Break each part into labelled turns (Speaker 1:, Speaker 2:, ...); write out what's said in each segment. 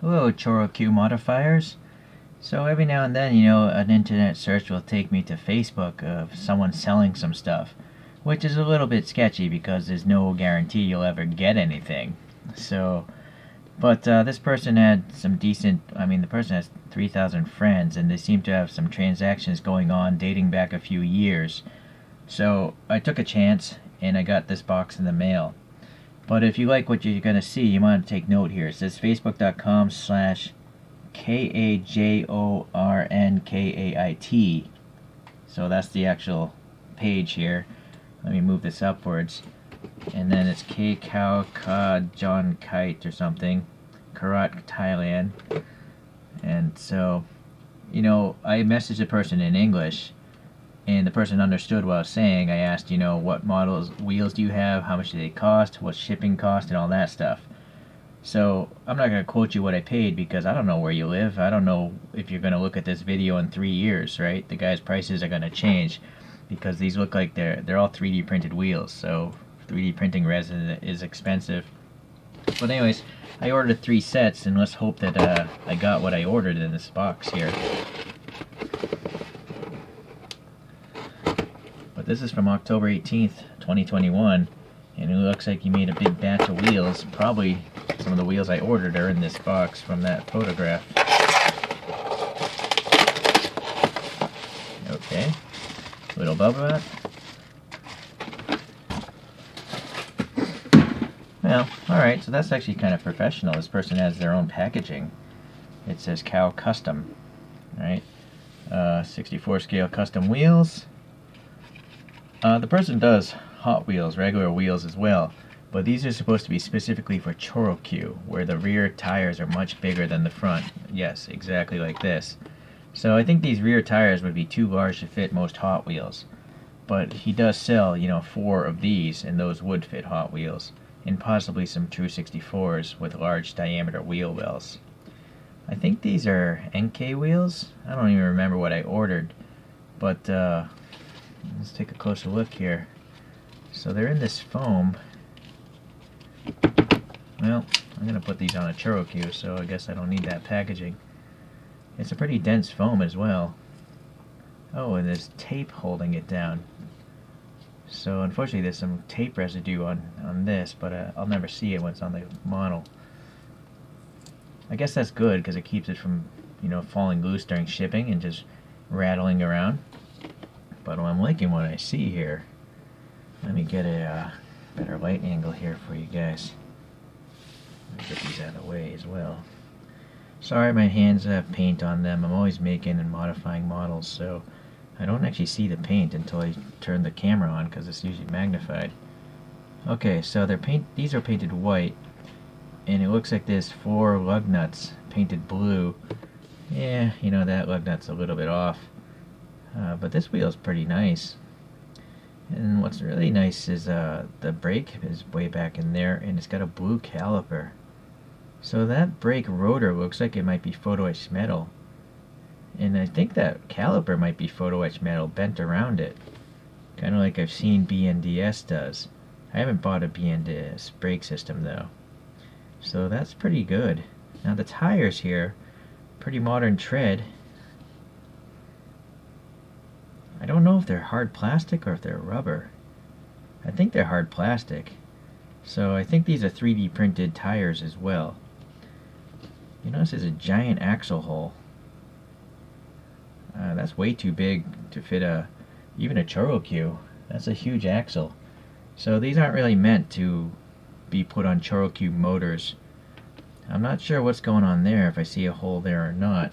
Speaker 1: Hello, Choro modifiers. So every now and then, an internet search will take me to Facebook of someone selling some stuff, which is a little bit sketchy because there's no guarantee you'll ever get anything. But this person had some decent, the person has 3,000 friends, and they seem to have some transactions going on dating back a few years. So I took a chance, and I got this box in the mail. But if you like what you're going to see, you want to take note here. It says facebook.com/KAJORNKAIT. So that's the actual page here. Let me move this upwards. And then it's Kao Custom Kite or something. Karat, Thailand. And so, I messaged the person in English, and the person understood what I was saying. I asked, what models, wheels do you have, how much do they cost, what's shipping cost, and all that stuff. So I'm not going to quote you what I paid because I don't know where you live. I don't know if you're going to look at this video in 3 years, right? The guy's prices are going to change because these look like they're all 3D printed wheels. So 3D printing resin is expensive. But anyways, I ordered 3 sets, and let's hope that I got what I ordered in this box here. But this is from October 18th, 2021, and it looks like you made a big batch of wheels. Probably some of the wheels I ordered are in this box from that photograph. Okay, little bubble wrap. Well, alright, so that's actually kind of professional. This person has their own packaging. It says Kao Custom, right? 64 scale custom wheels. The person does Hot Wheels, regular wheels as well, but these are supposed to be specifically for Choro, where the rear tires are much bigger than the front. Yes, exactly like this. So I think these rear tires would be too large to fit most Hot Wheels, but he does sell, 4 of these, and those would fit Hot Wheels, and possibly some true 64s with large diameter wheel wells. I think these are NK wheels. I don't even remember what I ordered, but let's take a closer look here. So they're in this foam. Well, I'm going to put these on a Choro, so I guess I don't need that packaging. It's a pretty dense foam as well. Oh, and there's tape holding it down. So unfortunately there's some tape residue on this, but I'll never see it when it's on the model. I guess that's good because it keeps it from, falling loose during shipping and just rattling around. But I'm liking what I see here. Let me get a better light angle here for you guys. Let me get these out of the way as well. Sorry, my hands have paint on them. I'm always making and modifying models, so I don't actually see the paint until I turn the camera on because it's usually magnified. Okay, so these are painted white, and it looks like there's 4 lug nuts painted blue. Yeah, that lug nut's a little bit off. But this wheel is pretty nice. And what's really nice is the brake is way back in there, and it's got a blue caliper. So that brake rotor looks like it might be photo etched metal. And I think that caliper might be photo etched metal bent around it. Kind of like I've seen BNDS does. I haven't bought a BNDS brake system though. So that's pretty good. Now the tires here, pretty modern tread. I don't know if they're hard plastic or if they're rubber. I think they're hard plastic. So I think these are 3D printed tires as well. You notice there's a giant axle hole. That's way too big to fit even a Choro. That's a huge axle. So these aren't really meant to be put on Choro motors. I'm not sure what's going on there, if I see a hole there or not.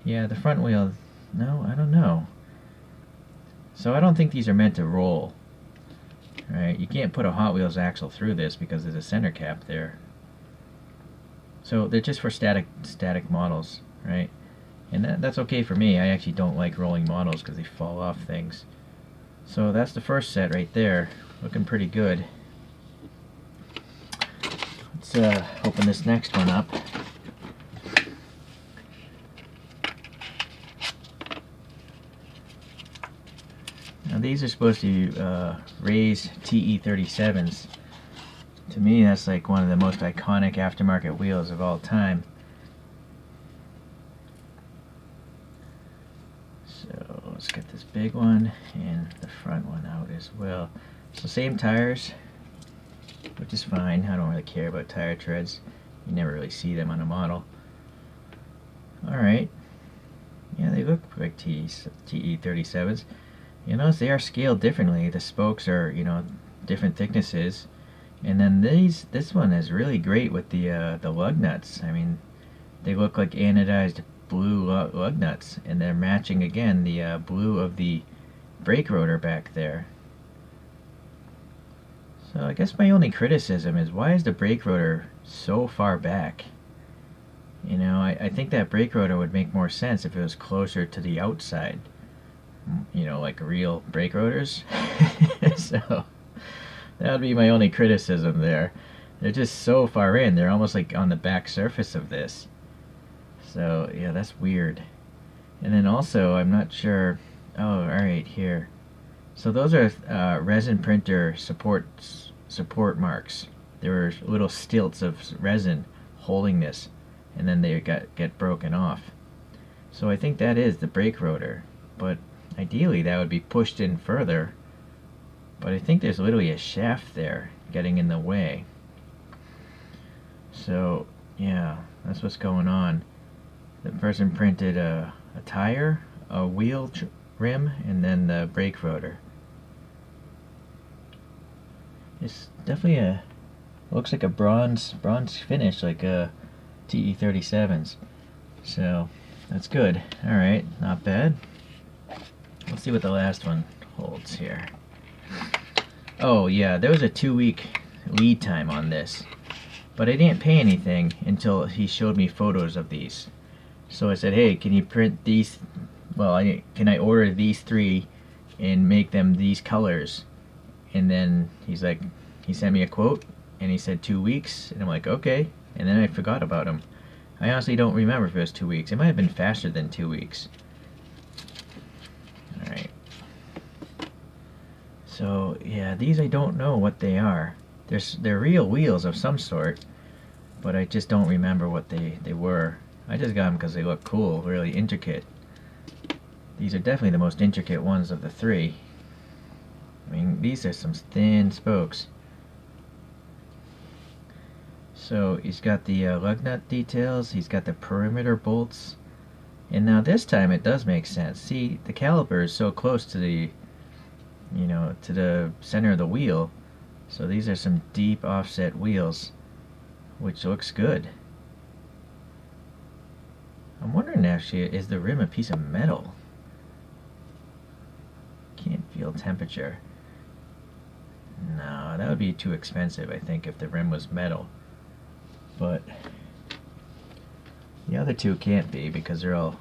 Speaker 1: Yeah, the front wheel, no, I don't know. So I don't think these are meant to roll. Right, you can't put a Hot Wheels axle through this because there's a center cap there. So they're just for static models, right? And that's okay for me. I actually don't like rolling models because they fall off things. So that's the first set right there, looking pretty good. Let's open this next one up. Now these are supposed to be Ray's TE37s. To me, that's like one of the most iconic aftermarket wheels of all time. So let's get this big one and the front one out as well. So same tires, which is fine. I don't really care about tire treads. You never really see them on a model. Alright. Yeah, they look like TE37s. You notice they are scaled differently. The spokes are, different thicknesses. And then this one is really great with the lug nuts. I mean, they look like anodized blue lug nuts, and they're matching again the blue of the brake rotor back there. So I guess my only criticism is, why is the brake rotor so far back? I think that brake rotor would make more sense if it was closer to the outside. Like real brake rotors. So that would be my only criticism there. They're just so far in. They're almost like on the back surface of this. So yeah, that's weird. And then also, I'm not sure. Oh, alright, here. So those are resin printer support marks. There were little stilts of resin holding this, and then they get broken off. So I think that is the brake rotor, but ideally that would be pushed in further. But I think there's literally a shaft there getting in the way. So yeah, that's what's going on. The person printed a tire, a wheel rim, and then the brake rotor. It's definitely looks like a bronze finish, like a TE37s. So that's good. Alright, not bad. Let's see what the last one holds here. Oh yeah, there was a 2-week lead time on this, but I didn't pay anything until he showed me photos of these. So I said, hey, can you print these? Well, can I order these 3 and make them these colors? And then he sent me a quote, and he said 2 weeks, and I'm like, okay. And then I forgot about him. I honestly don't remember if it was 2 weeks. It might have been faster than 2 weeks. Alright. So yeah, these I don't know what they are. They're real wheels of some sort, but I just don't remember what they were. I just got them because they look cool, really intricate. These are definitely the most intricate ones of the 3. I mean, these are some thin spokes. So he's got the lug nut details, he's got the perimeter bolts, and now this time it does make sense. See, the caliper is so close to the to the center of the wheel, so these are some deep offset wheels, which looks good. I'm wondering actually, is the rim a piece of metal? Can't feel temperature. No, that would be too expensive, I think, if the rim was metal. But the other 2 can't be, because they're all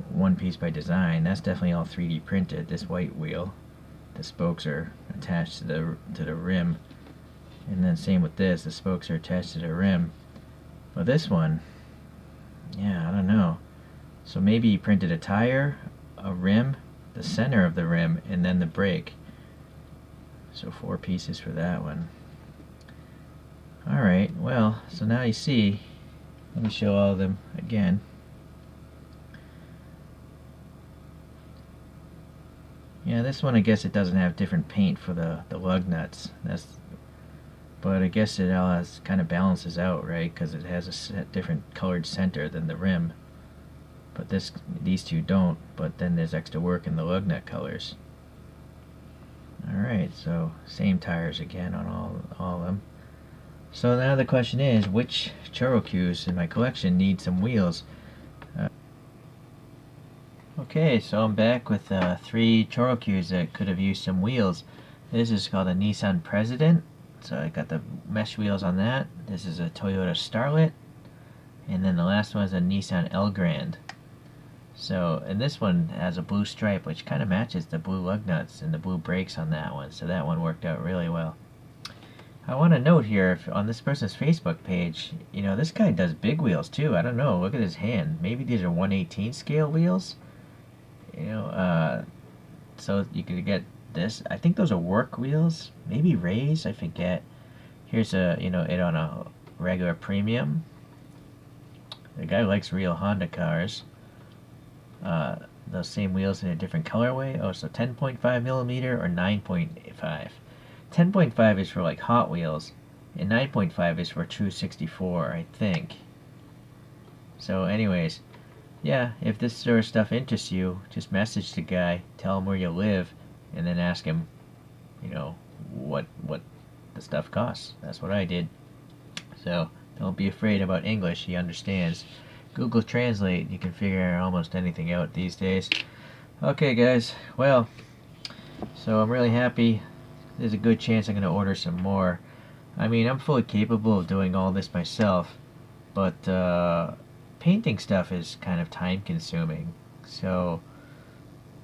Speaker 1: one piece by design. That's definitely all 3D printed, this white wheel. The spokes are attached to the rim. And then same with this, the spokes are attached to the rim. But this one, yeah, I don't know. So maybe he printed a tire, a rim, the center of the rim, and then the brake. So 4 pieces for that one. Alright, well, so now you see, let me show all of them again. Yeah, this one, I guess it doesn't have different paint for the lug nuts. But I guess it all kind of balances out, right? Because it has a different colored center than the rim. But these 2 don't, but then there's extra work in the lug nut colors. Alright, so same tires again on all of them. So now the question is, which Cherokee in my collection need some wheels? Okay, so I'm back with 3 Cherokees that could have used some wheels. This is called a Nissan President, so I got the mesh wheels on that. This is a Toyota Starlet, and then the last one is a Nissan Elgrand. So, and this one has a blue stripe, which kind of matches the blue lug nuts and the blue brakes on that one, so that one worked out really well. I want to note here, on this person's Facebook page, this guy does big wheels too. I don't know, look at his hand. Maybe these are 1/18 scale wheels? So you could get this. I think those are work wheels, maybe Rays, I forget. Here's it on a regular premium. The guy likes real Honda cars. Those same wheels in a different colorway. Oh, so 10.5 millimeter or 9.5. 10.5 is for like Hot Wheels, and 9.5 is for True 64, I think. So, anyways, yeah, if this sort of stuff interests you, just message the guy, tell him where you live, and then ask him, what the stuff costs. That's what I did. So don't be afraid about English. He understands. Google Translate. You can figure almost anything out these days. Okay, guys. Well, so I'm really happy. There's a good chance I'm going to order some more. I mean, I'm fully capable of doing all this myself, but painting stuff is kind of time consuming. So,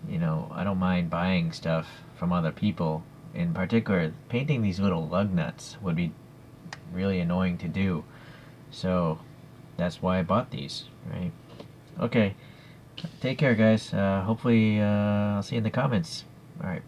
Speaker 1: I don't mind buying stuff from other people. In particular, painting these little lug nuts would be really annoying to do. So, that's why I bought these, right? Okay, take care, guys. Hopefully, I'll see you in the comments. Alright.